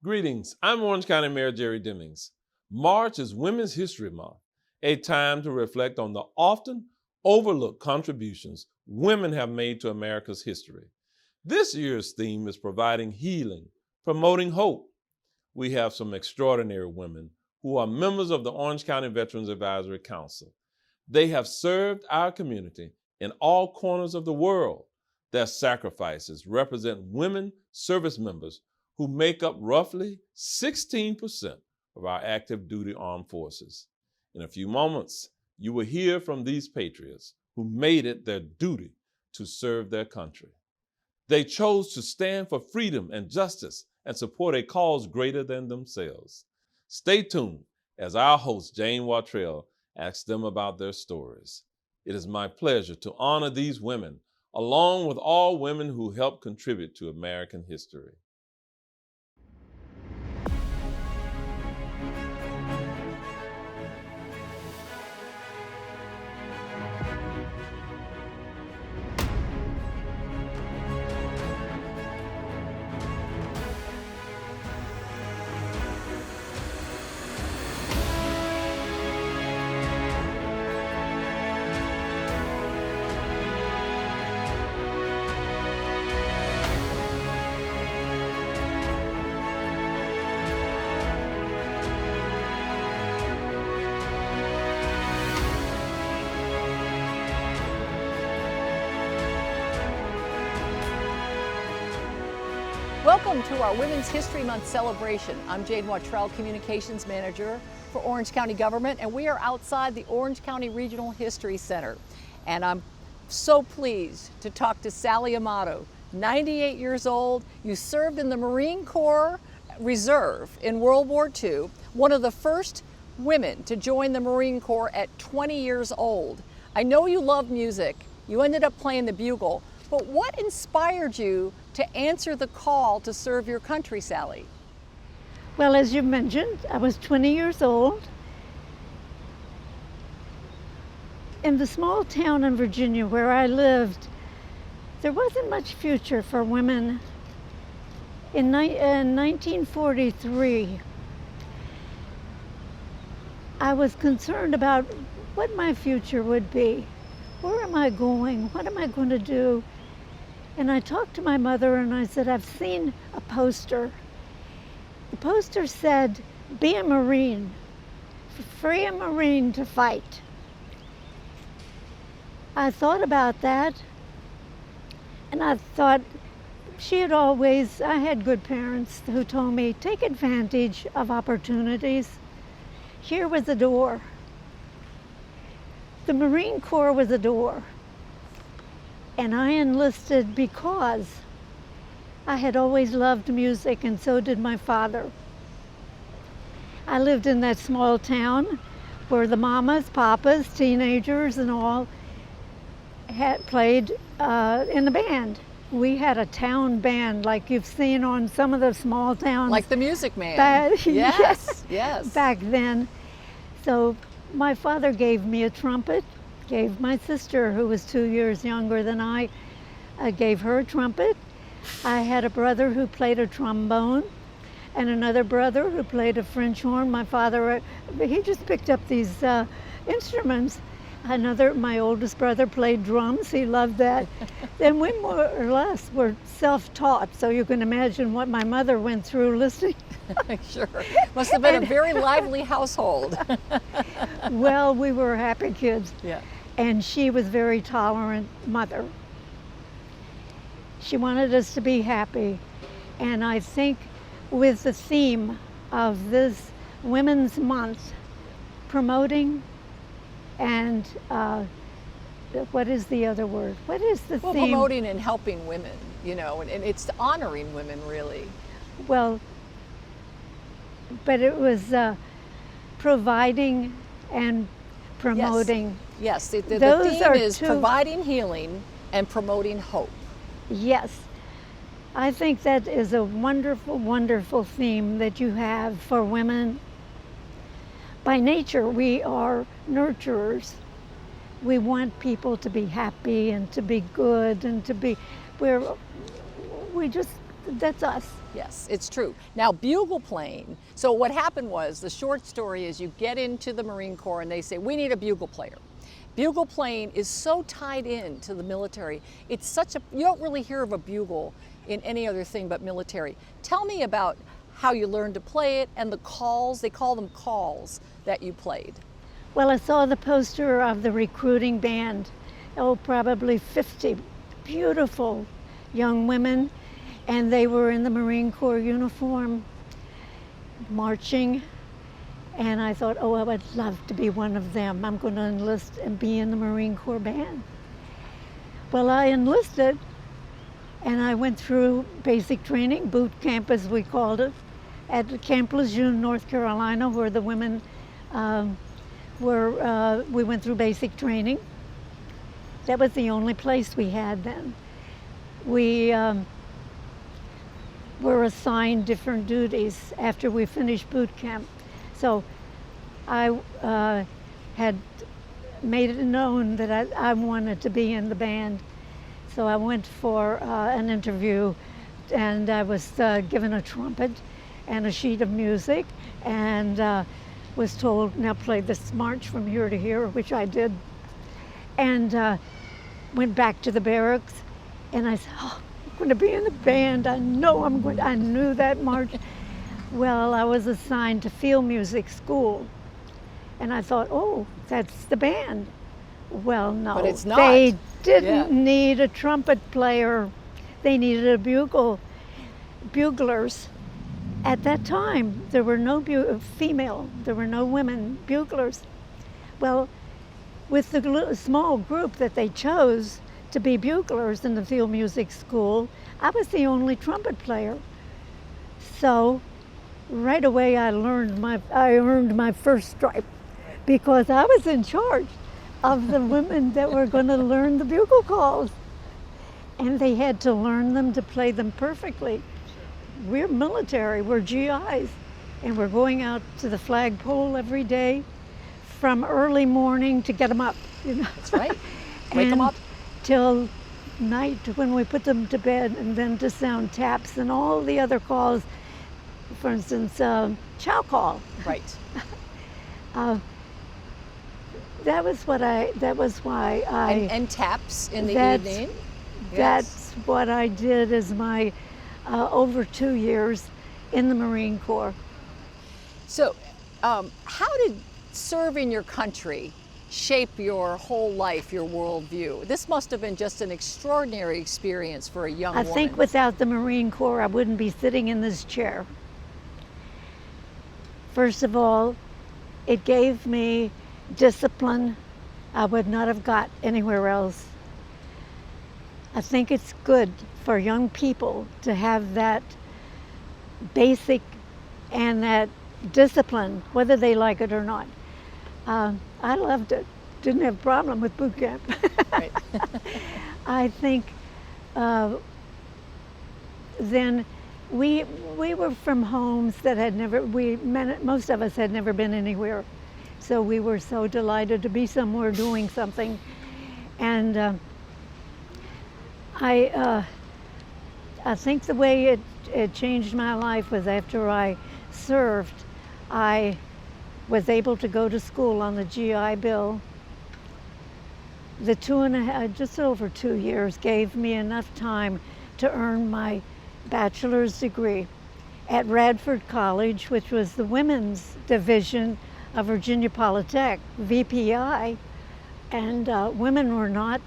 Greetings, I'm Orange County Mayor Jerry Demings. March is Women's History Month, a time to reflect on the often overlooked contributions women have made to America's history. This year's theme is providing healing, promoting hope. We have some extraordinary women who are members of the Orange County Veterans Advisory Council. They have served our community in all corners of the world. Their sacrifices represent women service members who make up roughly 16% of our active duty armed forces. In a few moments, you will hear from these patriots who made it their duty to serve their country. They chose to stand for freedom and justice and support a cause greater than themselves. Stay tuned as our host, Jane Wattrell, asks them about their stories. It is my pleasure to honor these women, along with all women who helped contribute to American history. Welcome to our Women's History Month celebration. I'm Jane Wattrell, Communications Manager for Orange County Government, and we are outside the Orange County Regional History Center. And I'm so pleased to talk to Sallie Amato, 98 years old. You served in the Marine Corps Reserve in World War II, one of the first women to join the Marine Corps at 20 years old. I know you love music. You ended up playing the bugle. But what inspired you to answer the call to serve your country, Sallie? Well, as you mentioned, I was 20 years old. In the small town in Virginia where I lived, there wasn't much future for women. In 1943, I was concerned about what my future would be. Where am I going? What am I going to do? And I talked to my mother and I said, I've seen a poster. The poster said, be a Marine, free a Marine to fight. I thought about that, and I thought I had good parents who told me, take advantage of opportunities. Here was a door. The Marine Corps was a door. And I enlisted because I had always loved music, and so did my father. I lived in that small town where the mamas, papas, teenagers, and all had played in the band. We had a town band like you've seen on some of the small towns. Like the Music Man. Yes, yes. Back then. So my father gave me a trumpet, gave my sister, who was 2 years younger than I gave her a trumpet. I had a brother who played a trombone and another brother who played a French horn. My father, he just picked up these instruments. My oldest brother played drums. He loved that. Then we more or less were self-taught, so you can imagine what my mother went through listening. Sure. Must have been a very lively household. Well, we were happy kids. Yeah. And she was a very tolerant mother. She wanted us to be happy. And I think with the theme of this Women's Month, promoting and what is the other word? What is the theme? Promoting and helping women, and it's honoring women, really. Well, but it was providing and promoting. Yes, the theme is providing healing and promoting hope. Yes. I think that is a wonderful, wonderful theme that you have for women. By nature, we are nurturers. We want people to be happy and to be good and to be, we just that's us. Yes, it's true. Now, bugle playing. So what happened was, the short story is, you get into the Marine Corps and they say, we need a bugle player. Bugle playing is so tied in to the military. It's such a, you don't really hear of a bugle in any other thing but military. Tell me about how you learned to play it and the calls, they call them calls, that you played. Well, I saw the poster of the recruiting band. Oh, probably 50 beautiful young women, and they were in the Marine Corps uniform, marching. And I thought, oh, I would love to be one of them. I'm going to enlist and be in the Marine Corps band. Well, I enlisted, and I went through basic training, boot camp as we called it, at Camp Lejeune, North Carolina, where the women we went through basic training. That was the only place we had then. We were assigned different duties after we finished boot camp. So I had made it known that I wanted to be in the band. So I went for an interview, and I was given a trumpet and a sheet of music, and was told, now play this march from here to here, which I did. And went back to the barracks, and I said, oh, I'm going to be in the band. I know I'm going to, I knew that march. Well, I was assigned to field music school, and I thought, oh, that's the band. Well, no, But it's not. they didn't Yeah. need a trumpet player. They needed a buglers. At that time, there were no female, there were no women buglers. Well, with the small group that they chose to be buglers in the field music school, I was the only trumpet player. So right away I earned my first stripe, because I was in charge of the women that were going to learn the bugle calls. And they had to learn them to play them perfectly. We're military, we're GIs, and we're going out to the flagpole every day from early morning to get them up. You know? That's right. Wake them up. Till night when we put them to bed, and then to sound taps and all the other calls. For instance, chow call. Right. That was why I. And taps in the That's- evening. That's what I did as my over 2 years in the Marine Corps. So, how did serving your country shape your whole life, your worldview? This must have been just an extraordinary experience for a young I woman. think without the Marine Corps, I wouldn't be sitting in this chair. First of all, it gave me discipline I would not have got anywhere else. I think it's good for young people to have that basic and that discipline, whether they like it or not. I loved it. Didn't have a problem with boot camp. Right. I think then we were from homes that had never, most of us had never been anywhere. So we were so delighted to be somewhere doing something. And I think the way it changed my life was after I served, I was able to go to school on the GI Bill. The just over 2 years gave me enough time to earn my bachelor's degree at Radford College, which was the women's division of Virginia Polytech, VPI, and women were not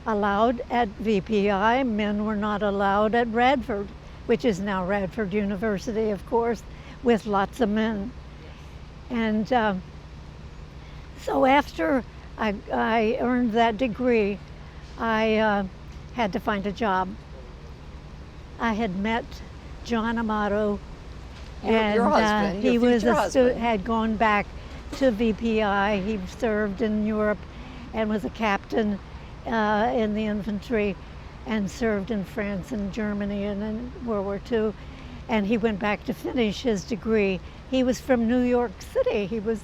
allowed at VPI, men were not allowed at Radford, which is now Radford University, of course, with lots of men. And so after I earned that degree, I had to find a job. I had met John Amato, and Your husband, your he was future husband. had gone back to VPI. He served in Europe and was a captain in the infantry, and served in France and Germany and in World War II. And he went back to finish his degree. He was from New York City. He was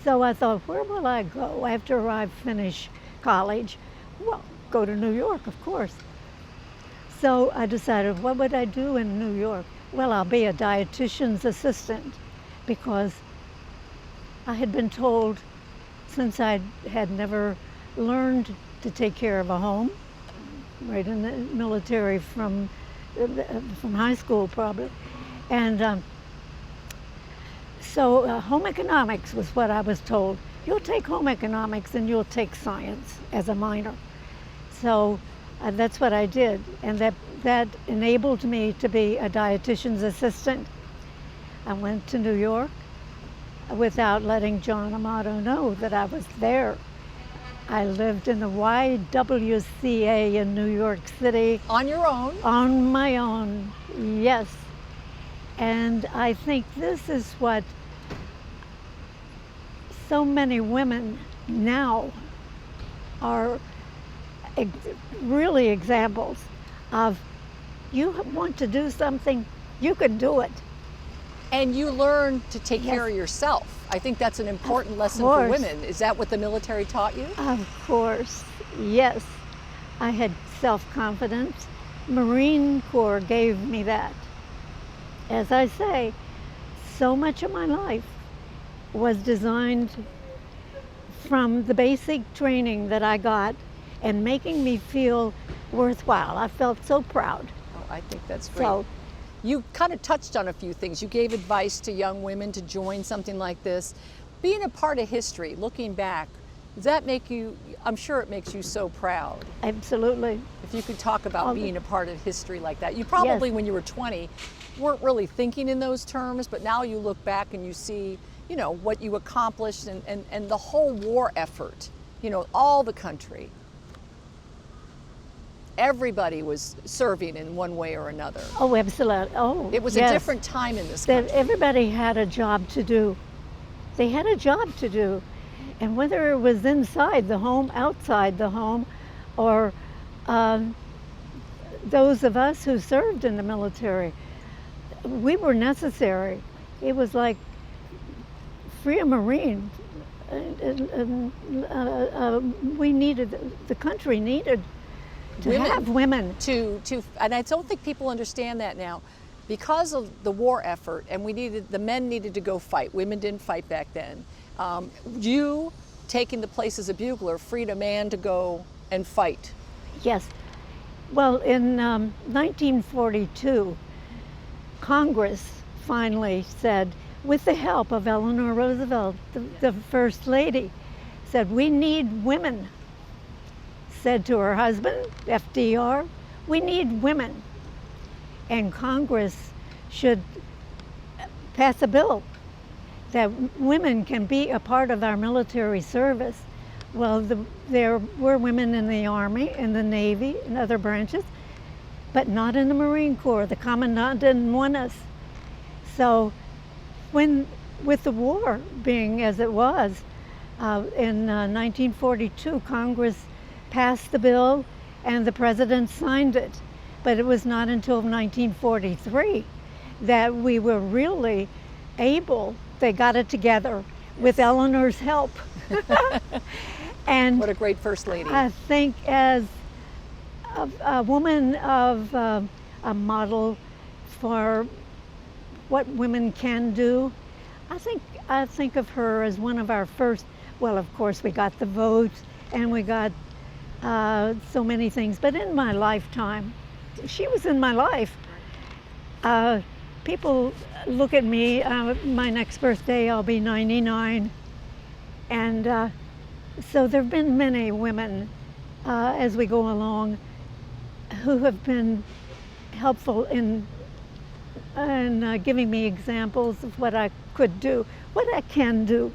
so I thought, where will I go after I finish college? Well, go to New York, of course. So I decided, what would I do in New York? Well, I'll be a dietitian's assistant, because I had been told, since I had never learned to take care of a home, right in the military from high school probably, and so home economics was what I was told. You'll take home economics and you'll take science as a minor. So that's what I did, and that enabled me to be a dietitian's assistant. I went to New York without letting John Amato know that I was there. I lived in the YWCA in New York City. On your own? On my own, yes. And I think this is what so many women now are really examples of. You want to do something, you can do it. And you learn to take care of yourself. I think that's an important lesson for women. Is that what the military taught you? Of course, yes. I had self-confidence. Marine Corps gave me that. As I say, so much of my life was designed from the basic training that I got and making me feel worthwhile. I felt so proud. Oh, I think that's great. So, you kind of touched on a few things. You gave advice to young women to join something like this. Being a part of history, looking back, does that make you, I'm sure it makes you so proud. absolutely. If you could talk about being a part of history like that. You probably, when you were 20, weren't really thinking in those terms, but now you look back and you see, you know, what you accomplished and the whole war effort, you know, all the country. Everybody was serving in one way or another. Oh, absolutely. Oh, It was yes. a different time in this That country. everybody had a job to do. They had a job to do. And whether it was inside the home, outside the home, or those of us who served in the military, we were necessary. It was like free a Marine. We needed, the country needed to have women. And I don't think people understand that now. Because of the war effort, and the men needed to go fight. Women didn't fight back then. You taking the place as a bugler freed a man to go and fight. Yes. Well, in 1942, Congress finally said, with the help of Eleanor Roosevelt, the First Lady, said, we need women. Said to her husband, FDR, we need women. And Congress should pass a bill that women can be a part of our military service. Well, there were women in the Army, in the Navy, and other branches, but not in the Marine Corps. The Commandant didn't want us. So with the war being as it was, in 1942, Congress passed the bill and the President signed it. But it was not until 1943 that we were really able, they got it together with Eleanor's help. And what a great First Lady. I think as a woman of a model for what women can do, I think of her as one of our first, well, of course we got the vote and we got so many things, but in my lifetime, she was in my life. People look at me, my next birthday I'll be 99, and so there have been many women as we go along who have been helpful in giving me examples of what I could do, what I can do,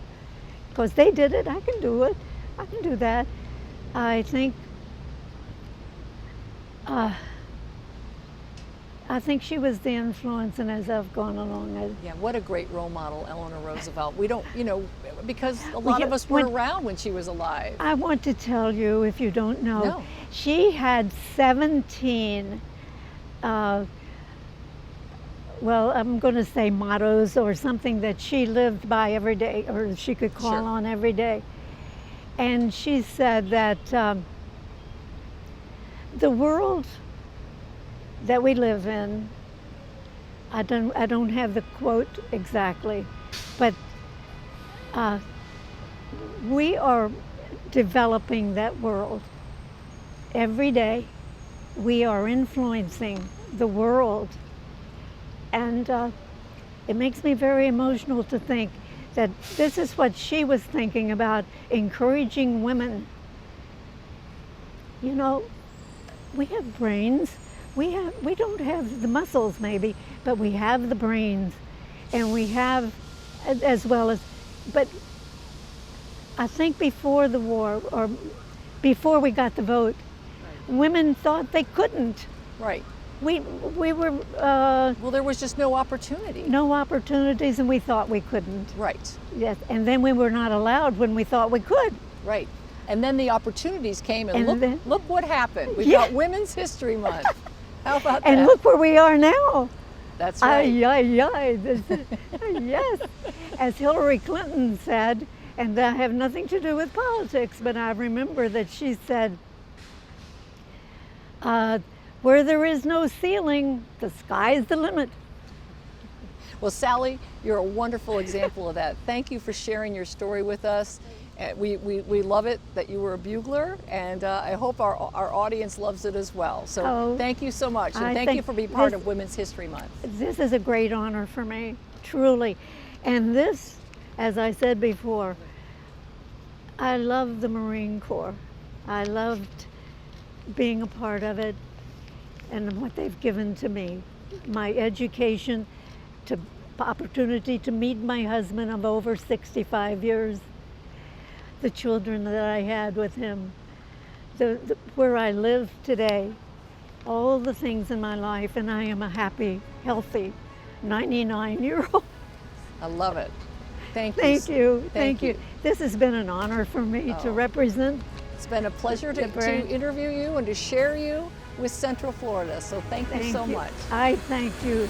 because they did it, I can do it, I can do that. I think she was the influence, and as I've gone along, yeah, what a great role model, Eleanor Roosevelt. We don't, you know, because a lot of us weren't around when she was alive. I want to tell you, if you don't know, No. She had 17, well, I'm going to say mottos or something that she lived by every day, or she could call Sure. on every day. And she said that the world that we live in. I don't have the quote exactly, but we are developing that world every day. We are influencing the world, and it makes me very emotional to think that this is what she was thinking about, encouraging women. You know, we have brains. We don't have the muscles maybe, but we have the brains, and we have as well as, but I think before the war, or before we got the vote, women thought they couldn't. Right. We were Well, there was just no opportunity. no opportunities, and we thought we couldn't. Right. Yes, and then we were not allowed when we thought we could. Right. And then the opportunities came, and, And then- look what happened. We've Yeah. got Women's History Month. How about And that? look where we are now. That's right. Ay, ay, ay. Yes, as Hillary Clinton said, and that have nothing to do with politics, but I remember that she said, where there is no ceiling, the sky's the limit. Well, Sallie, you're a wonderful example of that. Thank you for sharing your story with us. We love it that you were a bugler, and I hope our audience loves it as well. So thank you so much, and I thank you think for being part this- of Women's History Month. This is a great honor for me, truly. And this, as I said before, I love the Marine Corps. I loved being a part of it and what they've given to me. My education, to opportunity to meet my husband of over 65 years, the children that I had with him, where I live today, all the things in my life, and I am a happy, healthy 99-year-old. I love it. Thank you. Thank you. Thank you. This has been an honor for me to represent. It's been a pleasure The to brand. interview you and to share you with Central Florida. So thank you so much. I thank you.